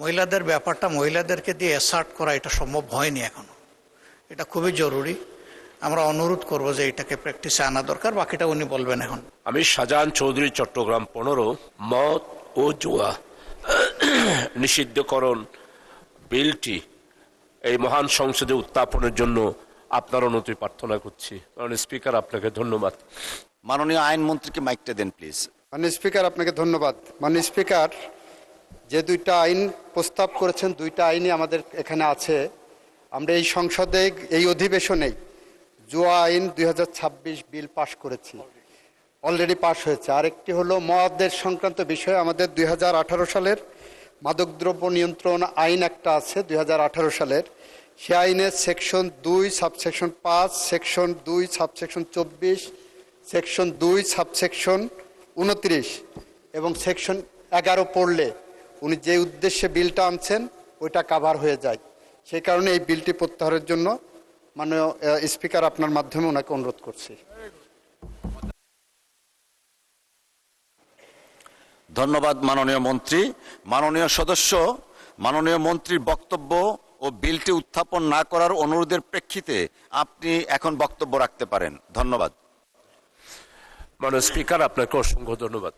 মহিলাদের ব্যাপারটা মহিলাদেরকে দিয়ে অ্যাসার্ট করা এটা সম্ভব হয়নি এখনো। এটা খুবই জরুরি। আমরা অনুরোধ করব যে এটাকে প্র্যাকটিসে আনা দরকার। বাকিটা উনি বলবেন এখন। আমি শাহজাহান চৌধুরী, চট্টগ্রাম 15, মদ ও জুয়া নিষিদ্ধকরণ বিলটি এই মহান সংসদে উত্থাপনের জন্য আপনার অনুমতি প্রার্থনা করছি। মাননীয় স্পিকার, আপনাকে ধন্যবাদ। মাননীয় আইনমন্ত্রীকে মাইকটা দেন প্লিজ। মাননীয় স্পিকার, আপনাকে ধন্যবাদ। মাননীয় স্পিকার, যে দুইটা আইন প্রস্তাব করেছেন, দুইটা আইনই আমাদের এখানে আছে। আমরা এই সংসদে এই অধিবেশনেই জুয়া আইন 2026 বিল পাশ করেছি, অলরেডি পাশ হয়েছে। আরেকটি হলো মদের সংক্রান্ত বিষয়ে আমাদের 2018 সালের মাদকদ্রব্য নিয়ন্ত্রণ আইন একটা আছে 2018 সালের। সে আইনের section 2 subsection 5, section 2 subsection 24, section 2 subsection 29 এবং সেকশন 11 পড়লে উনি যে উদ্দেশ্যে বিলটা আনছেন ওইটা কাভার হয়ে যায়। সেই কারণে এই বিলটি প্রত্যাহারের জন্য মাননীয় স্পিকার আপনার মাধ্যমে ওনাকে অনুরোধ করছি। ধন্যবাদ মাননীয় মন্ত্রী। মাননীয় সদস্য, মাননীয় মন্ত্রীর বক্তব্য ও বিলটি উত্থাপন না করার অনুরোধের প্রেক্ষিতে আপনি এখন বক্তব্য রাখতে পারেন। ধন্যবাদ। মাননীয় স্পিকার, আপনাকে অসংখ্য ধন্যবাদ।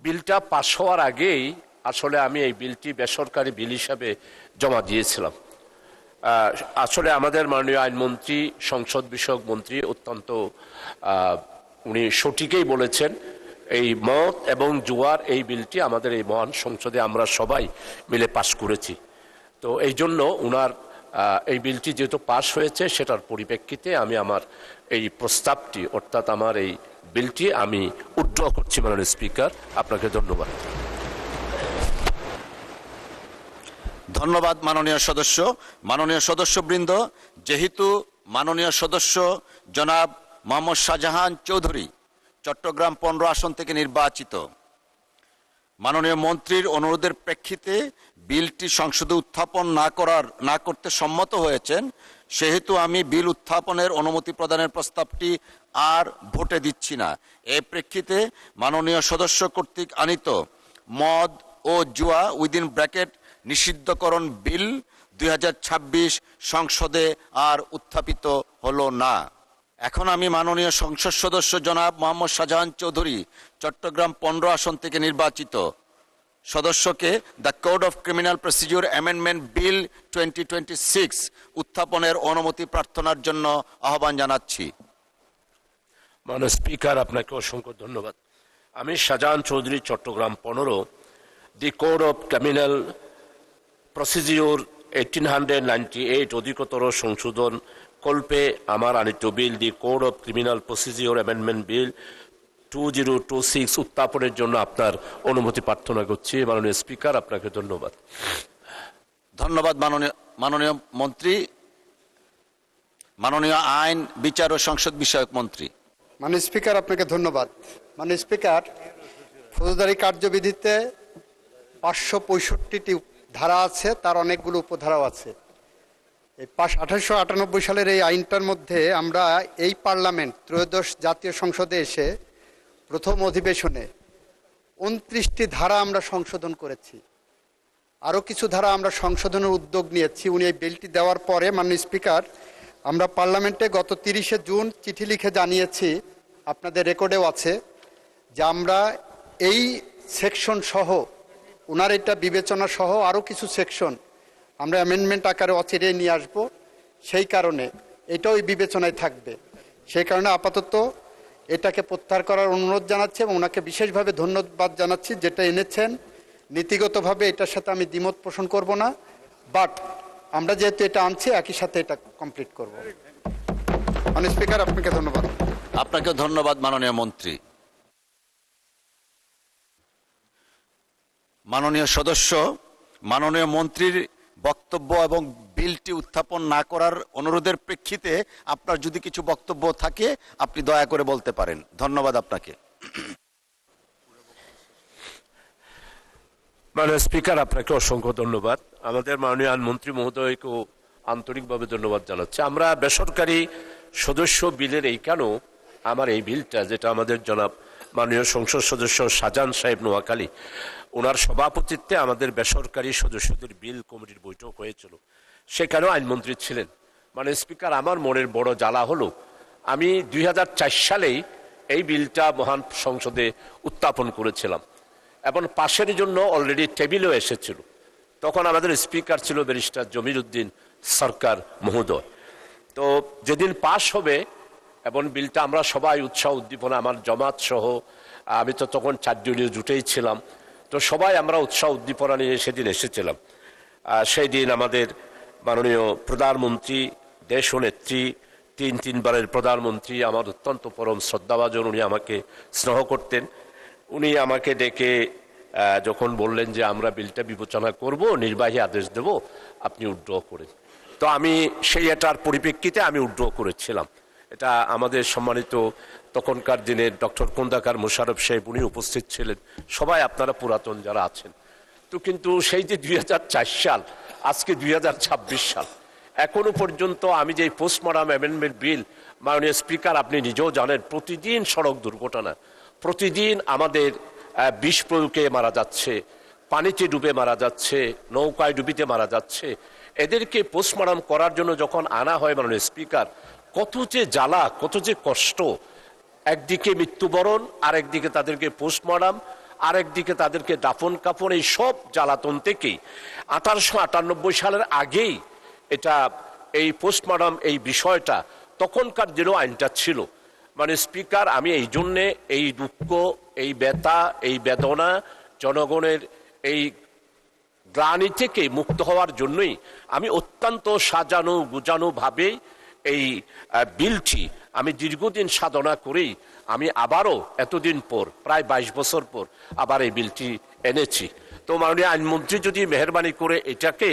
বিলটা পাশ হওয়ার আগেই আসলে আমি এই বিলটি বেসরকারি বিল হিসাবে জমা দিয়েছিলাম। আসলে আমাদের মাননীয় আইনমন্ত্রী, সংসদ বিষয়ক মন্ত্রী অত্যন্ত উনি সঠিকই বলেছেন। এই মদ এবং জুয়ার এই বিলটি আমাদের এই মহান সংসদে আমরা সবাই মিলে পাশ করেছি। তো এই জন্য উনার এই বিলটি যেহেতু পাশ হয়েছে সেটার পরিপ্রেক্ষিতে আমি আমার এই প্রস্তাবটি, অর্থাৎ আমার এই বিলটি আমি উইথড্র করছি। মাননীয় স্পিকার, আপনাকে ধন্যবাদ। ধন্যবাদ মাননীয় সদস্য। মাননীয় সদস্যবৃন্দ, যেহেতু মাননীয় সদস্য জনাব মোহাম্মদ শাহজাহান চৌধুরী চট্টগ্রাম 15 আসন থেকে নির্বাচিত, মাননীয় মন্ত্রীর অনুরোধের প্রেক্ষিতে বিলটি সংসদে উত্থাপন না করতে সম্মত হয়েছেন, সেহেতু আমি বিল উত্থাপনের অনুমতি প্রদানের প্রস্তাবটি আর ভোটে দিচ্ছি না। এই প্রেক্ষিতে মাননীয় সদস্য কর্তৃক আনিত মদ ও জুয়া উইদিন ব্র্যাকেট নিষিদ্ধকরণ বিল 2026 সংসদে আর উত্থাপিত হলো না। এখন আমি মাননীয় সংসদ সদস্য জনাব মোহাম্মদ শাহজাহান চৌধুরী চট্টগ্রাম 15 আসন থেকে নির্বাচিত সদস্যকে the code of criminal procedure amendment bill 2026 উত্থাপনের অনুমতি প্রার্থনার জন্য আহ্বান জানাচ্ছি। মাননীয় স্পিকার, আপনাকে অসংখ্য ধন্যবাদ। আমি Shahjahan Chowdhury Chittagong 15 the code of criminal procedure 1898 অধিকতর সংশোধন কল্পে আমার আনিত bill the code of criminal procedure amendment bill 2026 উত্থাপনের জন্য আপনার অনুমতি প্রার্থনা করছি। মাননীয় স্পিকার, আপনাকে ধন্যবাদ। ধন্যবাদ মাননীয় মন্ত্রী। মাননীয় আইন, বিচার ও সংসদ বিষয়ক মন্ত্রী। মাননীয় স্পিকার, আপনাকে ধন্যবাদ। মাননীয় স্পিকার, ফৌজদারি কার্যবিধিতে 565টি ধারা আছে, তার অনেকগুলো উপধারাও আছে। এই 1898 সালের এই আইনটার মধ্যে আমরা এই পার্লামেন্ট ত্রয়োদশ জাতীয় সংসদে এসে প্রথম অধিবেশনে 29টি ধারা আমরা সংশোধন করেছি। আরও কিছু ধারা আমরা সংশোধনের উদ্যোগ নিয়েছি। উনি এই বিলটি দেওয়ার পরে মাননীয় স্পিকার, আমরা পার্লামেন্টে গত 30শে জুন চিঠি লিখে জানিয়েছি, আপনাদের রেকর্ডেও আছে, যে আমরা এই সেকশন সহ, ওনার এটা বিবেচনা সহ আরও কিছু সেকশন আমরা অ্যামেন্ডমেন্ট আকারে অচিরেই নিয়ে আসব। সেই কারণে এটাও এই বিবেচনায় থাকবে। সেই কারণে আপাতত এটাকে প্রত্যাহার করার অনুরোধ জানাচ্ছি এবং ওনাকে বিশেষভাবে ধন্যবাদ জানাচ্ছি যেটা এনেছেন। নীতিগতভাবে এটার সাথে আমি দ্বিমত পোষণ করব না, বাট আমরা যেহেতু এটা আনছি একই সাথে এটা কমপ্লিট করব। মাননীয় স্পিকার, আপনাকে ধন্যবাদ। আপনাকে ধন্যবাদ মাননীয় মন্ত্রী। মাননীয় সদস্য, মাননীয় মন্ত্রীর বক্তব্য এবং বিলটি উত্থাপন না করার অনুরোধের প্রেক্ষিতে আপনার যদি কিছু বক্তব্য থাকে আপনি দয়া করে বলতে পারেন। ধন্যবাদ আপনাকে। মাননীয় স্পিকার, আপনাকে অসংখ্য ধন্যবাদ। আমাদের মাননীয় আইনমন্ত্রী মহোদয়কেও আন্তরিকভাবে ধন্যবাদ জানাচ্ছি। আমরা বেসরকারি সদস্য বিলের এইখানেও আমার এই বিলটা, যেটা আমাদের জনাব মাননীয় সংসদ সদস্য শাহজাহান সাহেব নোয়াখালী ওনার সভাপতিত্বে আমাদের বেসরকারি সদস্যদের বিল কমিটির বৈঠক হয়েছিল, সেখানেও আইনমন্ত্রী ছিলেন। মানে স্পিকার, আমার মনের বড় জ্বালা হলো আমি 2004 সালেই এই বিলটা মহান সংসদে উত্থাপন করেছিলাম এবং পাশের জন্য অলরেডি টেবিলও এসেছিল। তখন আমাদের স্পিকার ছিল ব্যারিস্টার জমির উদ্দিন সরকার মহোদয়। তো যেদিন পাশ হবে এবং বিলটা আমরা সবাই উৎসাহ উদ্দীপনা, আমার জামাত সহ, আমি তো তখন 4 দলীয় জুটেই ছিলাম, তো সবাই আমরা উৎসাহ উদ্দীপনা নিয়ে সেদিন এসেছিলাম। সেই দিন আমাদের মাননীয় প্রধানমন্ত্রী, দেশনেত্রী, 3 বারের প্রধানমন্ত্রী, আমার অত্যন্ত পরম শ্রদ্ধাভাজন, উনি আমাকে স্নেহ করতেন। উনি আমাকে ডেকে যখন বললেন যে আমরা বিলটা বিবেচনা করব, নির্বাহী আদেশ দেব, আপনি উইথড্র করেন। তো আমি সেই এটার পরিপ্রেক্ষিতে আমি উইথড্র করেছিলাম। এটা আমাদের সম্মানিত তখনকার দিনের ডক্টর খন্দকার মোশাররফ সাহেব, উনি উপস্থিত ছিলেন, সবাই আপনারা পুরাতন যারা আছেন। তো কিন্তু সেই যে 2004 সাল, আজকে 2026 সাল, এখনো পর্যন্ত আমি যে পোস্টমর্টম অ্যামেন্ডমেন্ট বিল, মাননীয় স্পিকার আপনি নিজেও জানেন, প্রতিদিন সড়ক দুর্ঘটনা, প্রতিদিন আমাদের বিষ প্রয়োগে মারা যাচ্ছে, পানিতে ডুবে মারা যাচ্ছে, নৌকায় ডুবিতে মারা যাচ্ছে। এদেরকে পোস্টমর্টম করার জন্য যখন আনা হয় মাননীয় স্পিকার, কত যে জ্বালা, কত যে কষ্ট। একদিকে মৃত্যুবরণ, আরেকদিকে তাদেরকে পোস্টমর্টম, আরেকদিকে তাদেরকে দাফন কাফন, এই সব জ্বালাতন থেকেই 1898 সালের আগেই এটা এই পোস্টমর্টম এই বিষয়টা তখনকার দিনও আইনটা ছিল। মানে স্পিকার, আমি এই জন্যে এই দুঃখ, এই ব্যথা, এই বেদনা, জনগণের এই গ্লানি থেকে মুক্ত হওয়ার জন্যই আমি অত্যন্ত সাজানো গুজানো ভাবে এই বিলটি আমি দীর্ঘদিন সাধনা করেই আমি আবারও এতদিন পর, প্রায় 22 বছর পর আবার এই বিলটি এনেছি। তো মাননীয় আইনমন্ত্রী যদি মেহরবানি করে এটাকে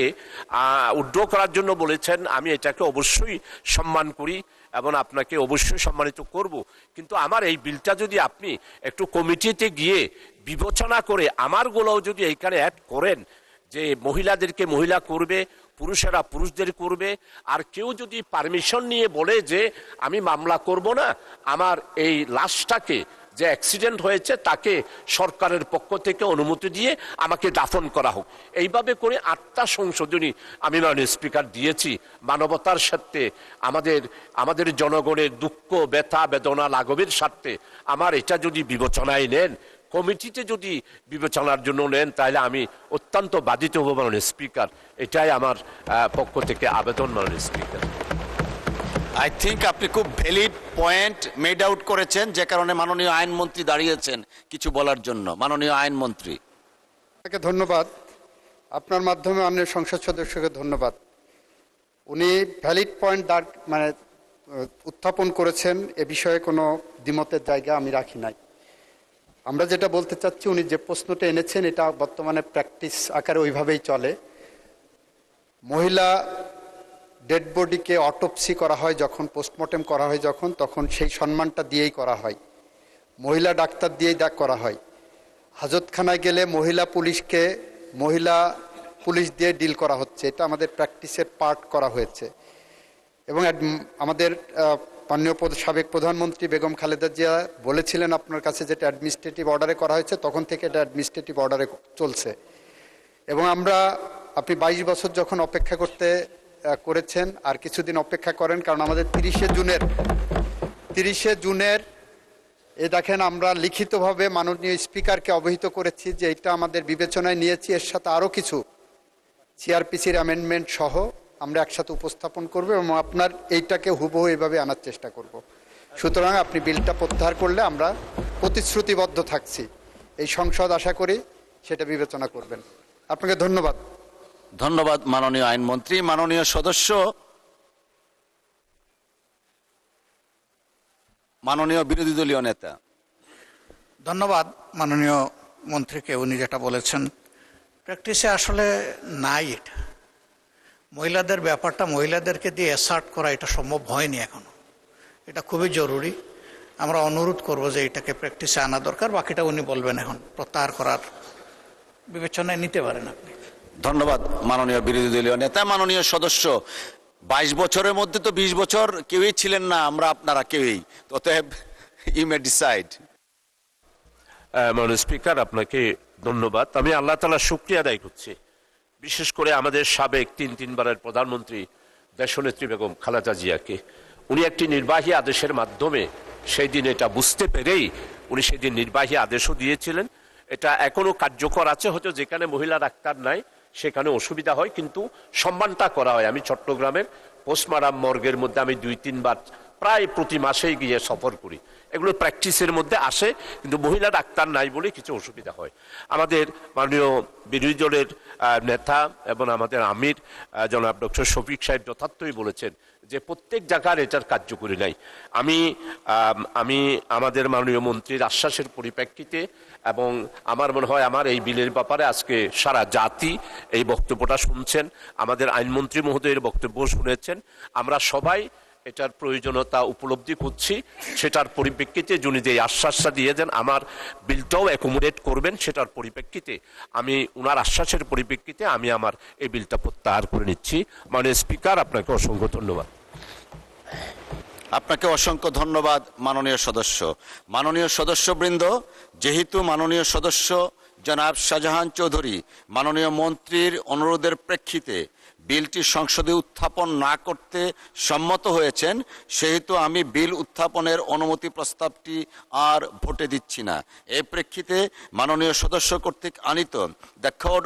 উইথড্র করার জন্য বলেছেন, আমি এটাকে অবশ্যই সম্মান করি এবং আপনাকে অবশ্যই সম্মানিত করব। কিন্তু আমার এই বিলটা যদি আপনি একটু কমিটিতে গিয়ে বিবেচনা করে আমারগুলোও যদি এইখানে অ্যাড করেন, যে মহিলাদেরকে মহিলা করবে, পুরুষেরা পুরুষদের করবে, আর কেউ যদি পারমিশন নিয়ে বলে যে আমি মামলা করব না, আমার এই লাশটাকে, যে অ্যাক্সিডেন্ট হয়েছে তাকে সরকারের পক্ষ থেকে অনুমতি দিয়ে আমাকে দাফন করা হোক, এইভাবে করে 8টা সংশোধনী আমি মাননীয় স্পিকার দিয়েছি মানবতার স্বার্থে, আমাদের জনগণের দুঃখ ব্যথা বেদনা লাঘবের স্বার্থে। আমার এটা যদি বিবেচনায় নেন, কমিটিতে যদি বিবেচনার জন্য নেন, তাহলে আমি অত্যন্ত বাধিত হব মাননীয় স্পিকার। এটাই আমার পক্ষ থেকে আবেদন মাননীয় স্পিকার। আই থিঙ্ক আপনি খুব ভ্যালিড পয়েন্ট মেড আউট করেছেন, যে কারণে মাননীয় আইনমন্ত্রী দাঁড়িয়েছেন কিছু বলার জন্য। মাননীয় আইনমন্ত্রী। আপনাকে ধন্যবাদ। আপনার মাধ্যমে অন্য সংসদ সদস্যকে ধন্যবাদ। উনি ভ্যালিড পয়েন্ট উত্থাপন করেছেন, এ বিষয়ে কোনো দ্বিমতের জায়গা আমি রাখি নাই। আমরা যেটা বলতে চাচ্ছি, উনি যে প্রশ্নটা এনেছেন এটা বর্তমানে প্র্যাকটিস আকারে ওইভাবেই চলে। মহিলা ডেড বডিকে অটোপসি করা হয় যখন, পোস্টমর্টেম করা হয় যখন, তখন সেই সম্মানটা দিয়েই করা হয়, মহিলা ডাক্তার দিয়েই করা হয়। হাজতখানায় গেলে মহিলা পুলিশ দিয়ে ডিল করা হচ্ছে, এটা আমাদের প্র্যাকটিসের পার্ট করা হয়েছে। এবং আমাদের মাননীয় সাবেক প্রধানমন্ত্রী বেগম খালেদা জিয়া বলেছিলেন আপনার কাছে, যেটা অ্যাডমিনিস্ট্রেটিভ অর্ডারে করা হয়েছে, তখন থেকে এটা অ্যাডমিনিস্ট্রেটিভ অর্ডারে চলছে। এবং আপনি 22 বছর যখন অপেক্ষা করেছেন, আর কিছুদিন অপেক্ষা করেন, কারণ আমাদের 30শে জুনের দেখেন আমরা লিখিতভাবে মাননীয় স্পিকারকে অবহিত করেছি যে এটা আমাদের বিবেচনায় নিয়েছি, এর সাথে আরও কিছু সিআরপিসির অ্যামেন্ডমেন্ট সহ আমরা একসাথে উপস্থাপন করব এবং আপনার এইটাকে হুবহু এইভাবে আনার চেষ্টা করব। সুতরাং আপনি বিলটা প্রত্যাহার করলে আমরা প্রতিশ্রুতিবদ্ধ থাকছি, এই সংসদ আশা করি সেটা বিবেচনা করবেন। আপনাকে ধন্যবাদ। ধন্যবাদ মাননীয় আইনমন্ত্রী। মাননীয় সদস্য, মাননীয় বিরোধী দলীয় নেতা। ধন্যবাদ মাননীয় মন্ত্রীকে, উনি যেটা বলেছেন প্র্যাকটিসে আসলে নাই। এটা মহিলাদের ব্যাপারটা, মহিলাদেরকে দিয়ে অ্যাসার্ট করা এটা সম্ভব হয়নি এখনো। এটা খুবই জরুরি। আমরা অনুরোধ করব যে এটাকে প্র্যাকটিসে আনা দরকার। বাকিটা উনি বলবেন, এখন প্রত্যাহার করার বিবেচনায় নিতে পারেন আপনি। ধন্যবাদ মাননীয় বিরোধী দলীয় নেতা। মাননীয় সদস্য, 22 বছরের মধ্যে তো 20 বছর কেউই ছিলেন না, আমরা আপনারা কেউই, অতএব ইউ মে ডিসাইড। মাননীয় স্পিকার, আপনাকে ধন্যবাদ। আমি আল্লাহ তাআলার শুকরিয়া আদায় করছি, বিশেষ করে আমাদের সাবেক তিনবারের প্রধানমন্ত্রী দেশনেত্রী বেগম খালেদা জিয়াকে। উনি একটি নির্বাহী আদেশের মাধ্যমে সেই দিন এটা বুঝতে পেরেই উনি সেদিন নির্বাহী আদেশও দিয়েছিলেন। এটা এখনো কার্যকর আছে, হয়তো যেখানে মহিলা ডাক্তার নাই সেখানে অসুবিধা হয়, কিন্তু সম্মানটা করা হয়। আমি চট্টগ্রামের পোস্টমার্টাম মর্গের মধ্যে আমি 2-3 বার প্রায় প্রতি মাসেই গিয়ে সফর করি। এগুলো প্র্যাকটিসের মধ্যে আসে, কিন্তু মহিলা ডাক্তার নাই বলে কিছু অসুবিধা হয়। আমাদের মাননীয় বিরোধী দলের নেতা এবং আমাদের আমির জনাব ডক্টর শফিক সাহেব যথার্থই বলেছেন যে প্রত্যেক জায়গার এটার কার্যকরী নাই। আমি আমাদের মাননীয় মন্ত্রীর আশ্বাসের পরিপ্রেক্ষিতে এবং আমার মনে হয় আমার এই বিলের ব্যাপারে আজকে সারা জাতি এই বক্তব্যটা শুনছেন, আমাদের আইনমন্ত্রী মহোদয়ের বক্তব্য শুনেছেন, আমরা সবাই এটার প্রয়োজনীয়তা উপলব্ধি করছি। সেটার পরিপ্রেক্ষিতে যিনি যে আশ্বাসটা দিয়ে দেন আমার বিলটাও অ্যাকোমোডেট করবেন, সেটার পরিপ্রেক্ষিতে আমি ওনার আশ্বাসের পরিপ্রেক্ষিতে আমি আমার এই বিলটা প্রত্যাহার করে নিচ্ছি। মাননীয় স্পিকার, আপনাকে অসংখ্য ধন্যবাদ। আপনাকে অসংখ্য ধন্যবাদ মাননীয় সদস্য। মাননীয় সদস্যবৃন্দ, যেহেতু মাননীয় সদস্য জনাব শাহজাহান চৌধুরী মাননীয় মন্ত্রীর অনুরোধের প্রেক্ষিতে বিলটি সংসদে উত্থাপন না করতে সম্মত হয়েছেন, সেহেতু আমি বিল উত্থাপনের অনুমতি প্রস্তাবটি আর ভোটে দিচ্ছি না। এই প্রেক্ষিতে মাননীয় সদস্য কর্তৃক আনিত দ্য কোড